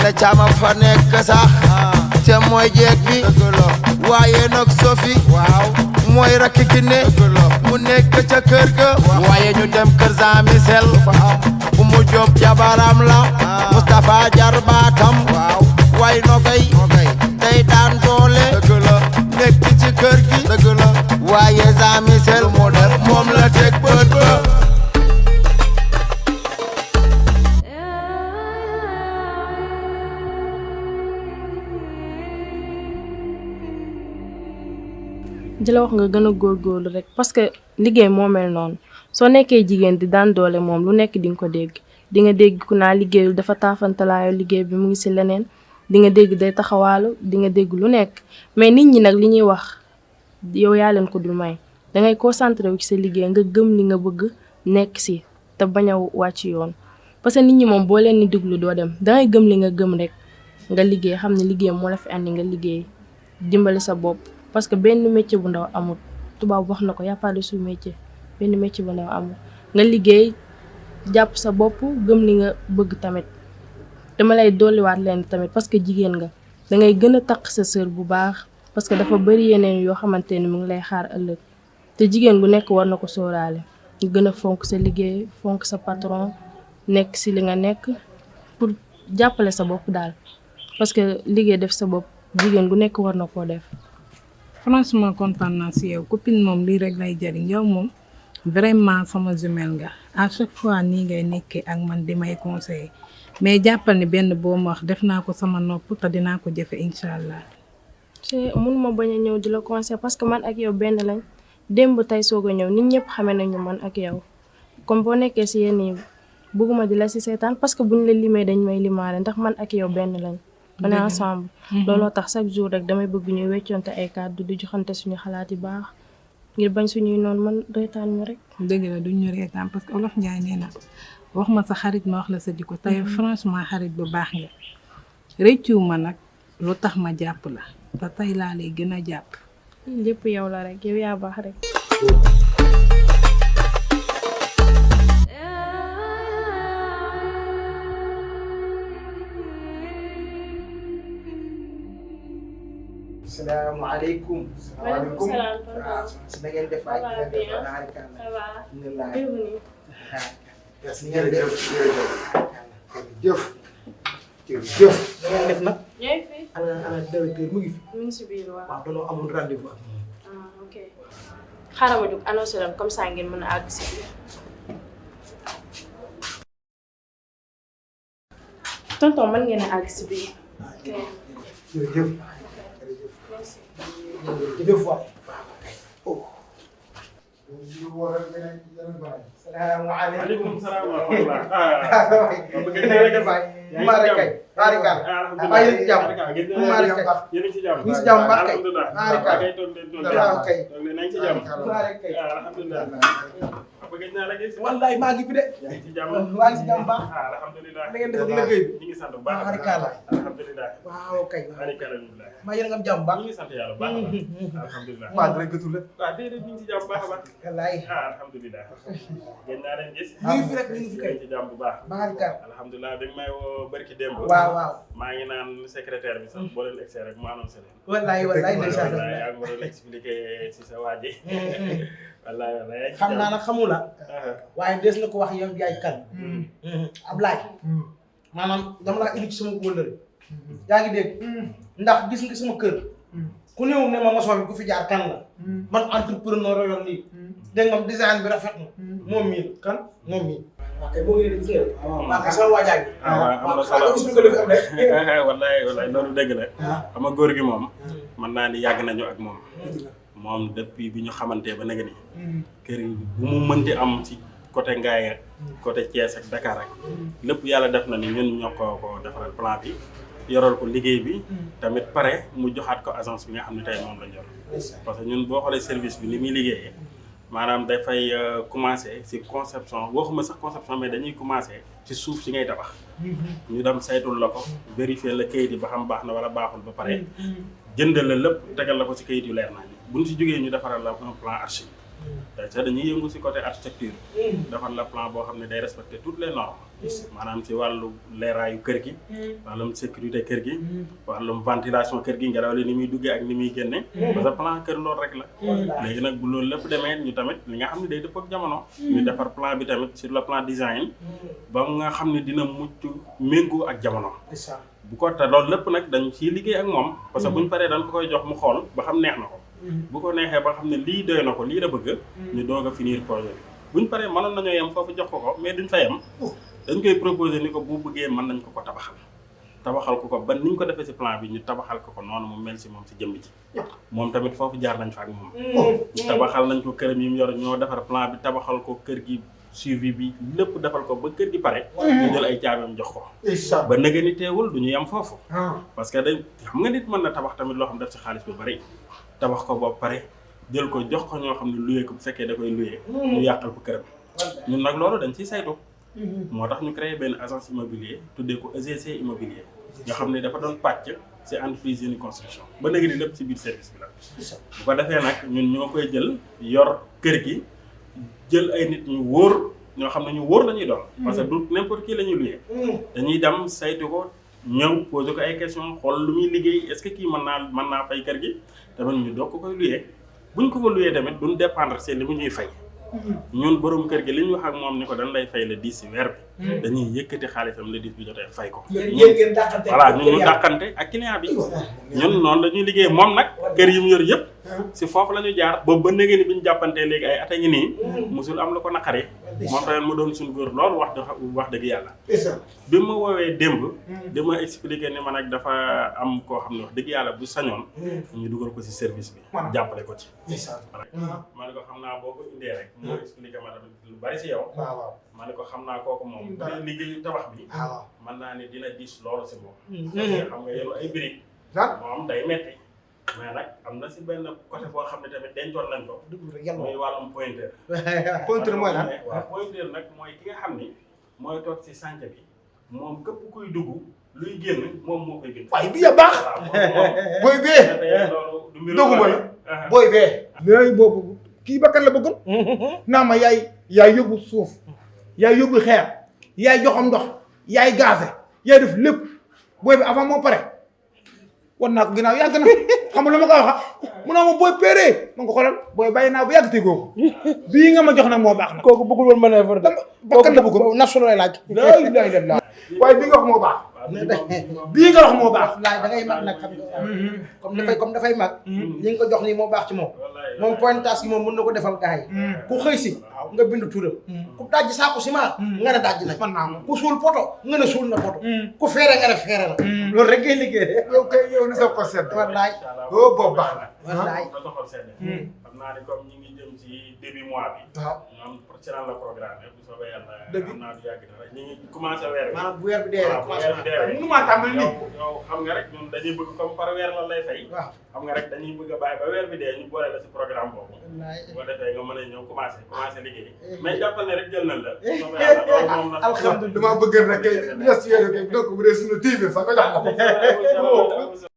ne caama fa nekk sax te mooy jeeg bi waaye nag Sophie waaw mooy rakki ki ne mu nekk ca kër ga waaye ñu dem kër Jean Michel bu mu jóob jabaram la Moustapha jarbaatam waaye nogay day daan doole nekk ci kër gi waaye Jean Michel mu def moom la teg bët ba di la wax nga gën a góorgóorlu rek parce que liggéey moo mel noonu soo nekkee jigéen di daan doole moom lu nekk di nga ko dégg di nga dégg ku naa liggéeyul dafa taafantalaayo liggéey bi mu ngi si leneen di nga dégg day taxawaalu di nga dégg lu nekk mais nit ñi nag li ñuy wax yow yaa leen ko dul may dangay concentré wu ci sa liggéey nga gëm li nga bëgg nekk si te bañ a wàcc yoon parce que nit ñi moom boo leen di déglu doo dem dangay gëm li nga gëm rek nga liggéey xam ne liggéey moo la fi andi nga liggéey dimbali sa bopp parce que benn métier bu ndaw amul tubaab wax na ko y a pas de sous-métier benn métier bu ndaw amul nga liggéey jàpp sa bopp gëm li nga bëgg tamit dama lay dolliwaat leen tamit parce que jigéen nga dangay gën a taq sa sër bu baax parce que dafa bari yeneen yoo xamante ni mu ngi lay xaar ëllëg te jigéen bu nekk war na ko sóoraale nga gën a fonk sa liggéey fonk sa patron nekk si li nga nekk pour jàppale sa bopp daal parce que liggéey def sa bopp jigéen gu nekk war na koo def. franchement kontaan naa si yow copine moom lii rek lay jariñ yow moom vraiment sama jumelle nga à chaque fois nii ngay nekkee ak man di may conseiller mais jàppal ni benn boo ma wax def naa ko sama nopp te dinaa ko jëfe incha allah. mënuma bañ a ñëw di la conseiller parce que man ak yow benn lañ démb tey soog a ñëw nit ñëpp xamee nañu man ak yow comme boo nekkee si yenn yi bëgguma di la si seetaan parce que buñ la limee dañ may limaale ndax man ak yow benn lañ. on est ensemble. looloo tax chaque jour rek damay bëgg ñuy weccoonte ay kàddu di joxante suñu xalaat yu baax ngir bañ suñuy noonu man reetaan ñu rek. dëgg la duñ ñu reetaan parce que Olof Njaay nee na wax ma sa xarit ma wax la sa jikko tey franchement xarit bu baax nga rëccu ma nag lu tax ma jàpp la te tey laa lay gën a jàpp. lépp yow la rek yow yaa baax rek. Salaamaaleykum. Waaleykum salaam. waaw na ngeen def ay jërëjëf jërëjëf na ngeen def nag. ñooy fi. ana directeur mu ngi fi. mu ngi si biir waaw. waaw dañoo amul rendez-vous ak moom. ok xaaral ma jóg annoncé leen comme ça ngeen mën a àgg si biir. tonton mën ngeen a àgg si biir. ok. jërëjëf. jërëjëf waay. salaamaaleykum. salaam wa rahmatulah. maa rek kay. barikaal. maa yéen ci jàmm. maa rek kay. yéen ci jàmm. ñu si jàmm baax kay. alhamdulilah. maa rek kay. waaw kay. nañ ci jàmm. maa rek kay. alhamdulilah. bëgg naa la gis. wallaay maa ngi fi de. yaa ngi ci jàmm. maa ngi si jàmm baax. alhamdulilah. na ngeen def liggéey bi. ñu ngi sant bu baax. barikaal. alhamdulilah. waaw kay. barikaal. maa yéen a ngi am jàmm baax. ñu ngi sant yàlla bu baax a baax. alhamdulilah. waaw dinañ ko tudd. waaw déedéet ñu ngi ci jàmm bu baax a baax. wallaay. alhamdulilah. gën naa leen gis. ñu ngi fi rek ñu ngi fi kay. ñu ngi ci jàmm bu baax. barikaal. alhamdulilah dañ may woo barki démb. waaw waaw. maa ngi naan secrétaire bi sax boo leen egsee rek mu annoncé leen. wallaay wallaay ndeysaan. wallaay ak ma doon expliqué si sa waa ji. wallaay wallaay. xam naa nag xamu la. waaye des na ko wax yow yaay kan. Ablaye. maanaam dama laa indi ci sama wëllëre. yaa ngi dégg. ndax gis nga sama kër. ku ñëw ne ma maçon bi ku fi jaar kan la. man entrepreneur yoon nii. dégg nga design bi rafet na. moom mii kan moom mii. ok moo ngi leen di gis waaw kay sama waajaa gi. am na solo wallaay wallaay loolu dëgg la. xam nga góor gi moom. mën naa ni yàgg nañu ak moom. moom depuis bi ñu xamante ba nag ni. kër yi bu mu mënti am ci côté Ngaye ak côté Thiès ak Dakar ak. lépp yàlla def na ni ñun ñoo ko defaral plan bi. yoral ko liggéey bi. tamit pare mu joxaat ko agence bi nga xam ne tey moom la yor. parce que ñun boo xoolee service bi ni muy liggéeyee. maanaam dafay commencer ci conception waxuma sax conception mais dañuy commencer ci suuf si ngay tabax. ñu dem saytul la ko vérifier la kayit yi ba xam baax na wala baaxul ba pare. jëndal la lépp tegal la ko ci kayit yu leer naa ni bu ñu ci jógee ñu defaral la un plan archi te dañuy yëngu si côté architecture defar la plan boo xam ne day respecter toutes les normes maanaam si wàllu leeraayu kër gi wàllum sécurité kër gi wàllum ventilation kër gi ngelaw li ni muy duggee ak ni muy génne parce que plan kër loolu rek la léegi nag bu loolu lépp demee ñu tamit li nga xam ne day dëpp ak jamono ñu defar plan bi tamit sur le plan design ba nga xam ne dina mucc méngoo ak jamono bu ko te loolu lépp nag dañ ciy liggéey ak moom parce que buñ paree dañ ko koy jox mu xool ba xam neex na ko bu ko neexee ba xam ne lii doy na ko lii la bëgg ñu doog a finir projet bi buñ paree mënoon nañoo yem foofu jox ko mais duñ fa yem dañ koy proposer ni ko bu bëggee mën nañ ko tabaxal ko ba niñ ko defee si plan bi ñu tabaxal ko noonu mu mel si moom si jëmm ji moom tamit foofu jaar nañ fa ak moom tabaxal nañ ko këram yi mu yor ñoo defar plan bi tabaxal ko kër gi suivi bi lépp defal ko ba kër gi pare ñu jël ay caabiam jox ko ba nëga ni teewul du ñu yem foofu parce que dañ xam nga nit mën na tabax tamit loo xam def si xaalis bi bari tabax ko ba pare jël ko jox ko ñoo xam ne luyee ko bu fekkee da koy luyee ñu yàqal ko këram ñun nag loolu dañ ciy saytu moo tax ñu créé benn agence immobilier tuddee ko EGC immobilier nga xam ne dafa doon pàcc ci entreprise yi construction ba nëga ni lépp ci biir service bi la bu ko defee nag ñun ñoo koy jël yor kër gi jël ay nit ñu wóor ñoo xam ne ñu wóor la ñuy doon parce que du n'importe qui la ñuy luyee dañuy dem saytu ko ñëw posé ko ay question xool lu muy liggéey est-ce que kii mën naa fay kër gi tamit ñu doog ko koy luyee buñ ko luyee tamit duñ dépendre c'est li mu ñuy fay ñun borom kër gi li ñu wax ak moom ni ko dañ lay fay le 10 si weer bi dañuy yëkkati xaalisam le 10 bi jotee fay ko voilà ñun ñu dàqante ak client bi ñun noonu la ñuy liggéey moom nag kër yi mu yor yëpp si foofu la ñu jaar boobu ba léegi ni bi ñu jàppantee léegi ay at a ngi nii musul am la ko naqari moom tamit mu doon suñu góor loolu wax dëgg yàlla bi ma woowee démb dama expliqué ni ma nag dafa am koo xam ne wax dëgg yàlla bu sañoon ñu dugal ko si service bi jàppale ko ci ma ne ko xam naa boo ko indee rek moo expliqué ma tamit lu bari si yow ma ne ko xam naa kooku moom bu dee liggéeyu tabax bi mën naa ne dina diis loolu si moom xam nga yéen ay briques moom day metti mais nag am na si benn côté boo xam ne tamit dencoon nañ ko muy wàllum pointeur mooy lan waaw pointeur nag mooy ki nga xam ni mooy toog si chantier bi moom képp kuy dugg luy génn moom moo koy génn waaye bi ya baax booy bee doguma la booy bee léegi boobu kii bakkan la bëggoon naa ma yaay yóbbu suuf yaay yóbbu xeer yaay joxam ndox yaay gaase yaay def lépp booy bi avant moo pare wan naa ko ginnaaw yàgg na xam nga lu ma ko wax mu naa ma booy péeree ma nga xoolal booy bàyyi naa bu yàgg te googu bii nga ma jox nag moo baax na kooku bëggul woon manœuvre de bakkan la bëggoon national lay laaj laa ilaaha illallaah waaye bii nga wax moo baax bii nga wax moo baax laaj da ngay mag nag xam nga comme dafay mag li nga ko jox nii moo baax ci moom pointage gi moom mën na ko defal gars yi ku xëy si nga bind turam ku dajj saako ciment nga ne dajj na man naa moom ku suul poto nga ne suul na poto ku feere nga ne feere na loolu rek ngay liggéey de yow kay yow na sa ko sedd wallaay oo boobu baax na wallaay na doxal sedd xam naa ne comme ñi ngi jëm ci début mois bi waaw ñoom ci lan la programme bu soobee yàlla début xam naa du yàgg dara ñu ngi commencé weer bi maanaam bu weer bi dee rek weer bi dee rek mënu maa tàmbali nii yow xam nga rek ñun dañuy bëgg comme par weer la lay fay waaw xam nga rek dañuy bëgg a bàyyi ba weer bi dee ñu boole la si programme boobu wallaay bu ko defee nga mën a ñëw commencé liggéey mais jàppal ne rek jël nañ la soobee yàlla loolu moom nag alhamdulilah damaa bëgg rek kay des yooyu kay donc bu dee suñu TV sax ko jox ko